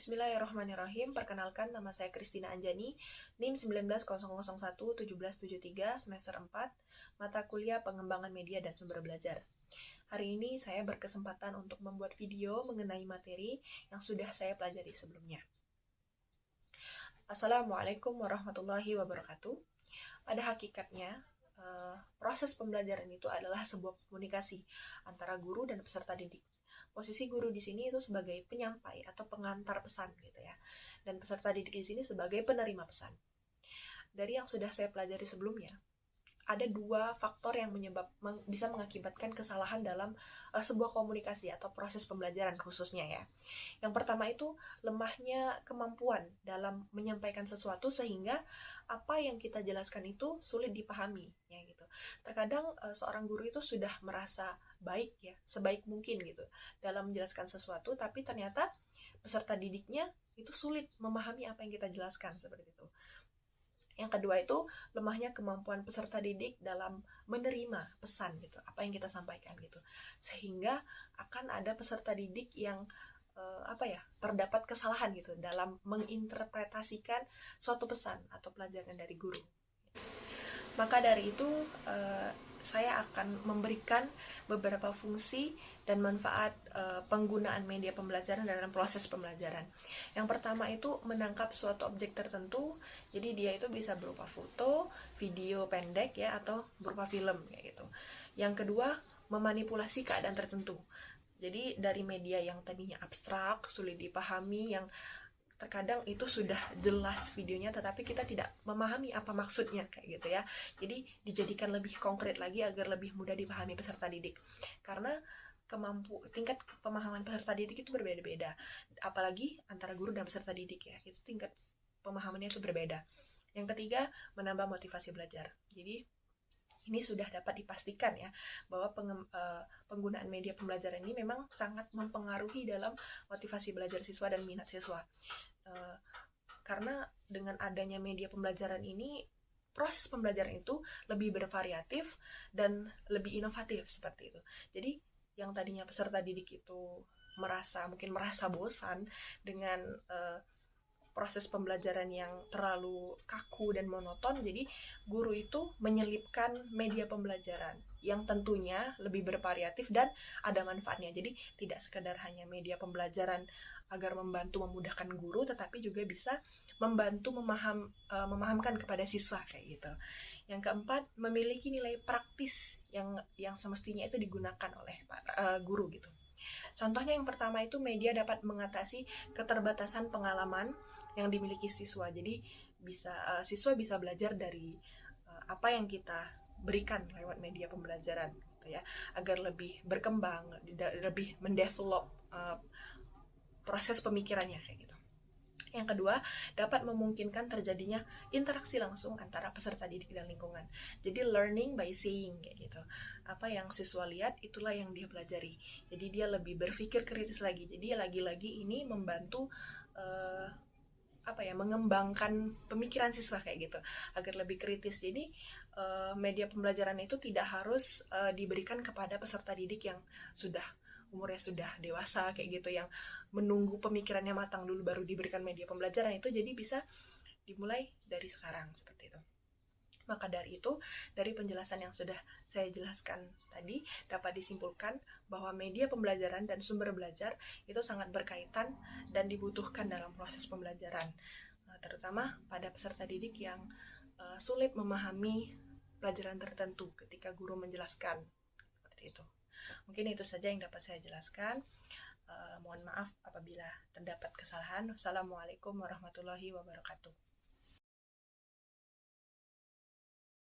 Bismillahirrahmanirrahim. Perkenalkan, nama saya Christina Anjani, NIM 19.001-1773, semester 4, mata kuliah Pengembangan Media dan Sumber Belajar. Hari ini saya berkesempatan untuk membuat video mengenai materi yang sudah saya pelajari sebelumnya. Assalamualaikum warahmatullahi wabarakatuh. Pada hakikatnya, proses pembelajaran itu adalah sebuah komunikasi antara guru dan peserta didik. Posisi guru di sini itu sebagai penyampai atau pengantar pesan gitu ya. Dan peserta didik di sini sebagai penerima pesan. Dari yang sudah saya pelajari sebelumnya, ada dua faktor yang bisa mengakibatkan kesalahan dalam sebuah komunikasi atau proses pembelajaran khususnya ya. Yang pertama itu lemahnya kemampuan dalam menyampaikan sesuatu sehingga apa yang kita jelaskan itu sulit dipahami ya gitu. Terkadang seorang guru itu sudah merasa baik ya, sebaik mungkin gitu dalam menjelaskan sesuatu, tapi ternyata peserta didiknya itu sulit memahami apa yang kita jelaskan seperti itu. Yang kedua itu lemahnya kemampuan peserta didik dalam menerima pesan gitu, apa yang kita sampaikan gitu. Sehingga akan ada peserta didik yang terdapat kesalahan gitu dalam menginterpretasikan suatu pesan atau pelajaran dari guru. Maka dari itu saya akan memberikan beberapa fungsi dan manfaat penggunaan media pembelajaran dalam proses pembelajaran. Yang pertama itu menangkap suatu objek tertentu, jadi dia itu bisa berupa foto, video pendek ya, atau berupa film kayak gitu. Yang kedua, memanipulasi keadaan tertentu. Jadi dari media yang tadinya abstrak, sulit dipahami, yang terkadang itu sudah jelas videonya tetapi kita tidak memahami apa maksudnya kayak gitu ya. Jadi dijadikan lebih konkret lagi agar lebih mudah dipahami peserta didik. Karena tingkat pemahaman peserta didik itu berbeda-beda. Apalagi antara guru dan peserta didik ya. Itu tingkat pemahamannya itu berbeda. Yang ketiga, menambah motivasi belajar. Jadi ini sudah dapat dipastikan ya bahwa penggunaan media pembelajaran ini memang sangat mempengaruhi dalam motivasi belajar siswa dan minat siswa. Karena dengan adanya media pembelajaran ini, proses pembelajaran itu lebih bervariatif dan lebih inovatif seperti itu. Jadi yang tadinya peserta didik itu mungkin merasa bosan dengan proses pembelajaran yang terlalu kaku dan monoton, jadi guru itu menyelipkan media pembelajaran yang tentunya lebih bervariatif dan ada manfaatnya. Jadi tidak sekedar hanya media pembelajaran agar membantu memudahkan guru, tetapi juga bisa membantu memahamkan kepada siswa kayak gitu. Yang keempat, memiliki nilai praktis yang semestinya itu digunakan oleh guru gitu. Contohnya yang pertama itu media dapat mengatasi keterbatasan pengalaman yang dimiliki siswa. Jadi siswa bisa belajar dari apa yang kita berikan lewat media pembelajaran gitu ya, agar lebih berkembang, lebih mendevelop proses pemikirannya kayak gitu. Yang kedua, dapat memungkinkan terjadinya interaksi langsung antara peserta didik dan lingkungan. Jadi learning by seeing kayak gitu. Apa yang siswa lihat itulah yang dia pelajari. Jadi dia lebih berpikir kritis lagi. Jadi lagi-lagi ini membantu mengembangkan pemikiran siswa kayak gitu agar lebih kritis. Jadi media pembelajaran itu tidak harus diberikan kepada peserta didik yang umurnya sudah dewasa kayak gitu, yang menunggu pemikirannya matang dulu baru diberikan media pembelajaran itu. Jadi bisa dimulai dari sekarang seperti itu. Maka dari itu, dari penjelasan yang sudah saya jelaskan tadi, dapat disimpulkan bahwa media pembelajaran dan sumber belajar itu sangat berkaitan dan dibutuhkan dalam proses pembelajaran, terutama pada peserta didik yang sulit memahami pelajaran tertentu ketika guru menjelaskan seperti itu. Mungkin itu saja yang dapat saya jelaskan. Mohon maaf apabila terdapat kesalahan. Wassalamualaikum warahmatullahi wabarakatuh.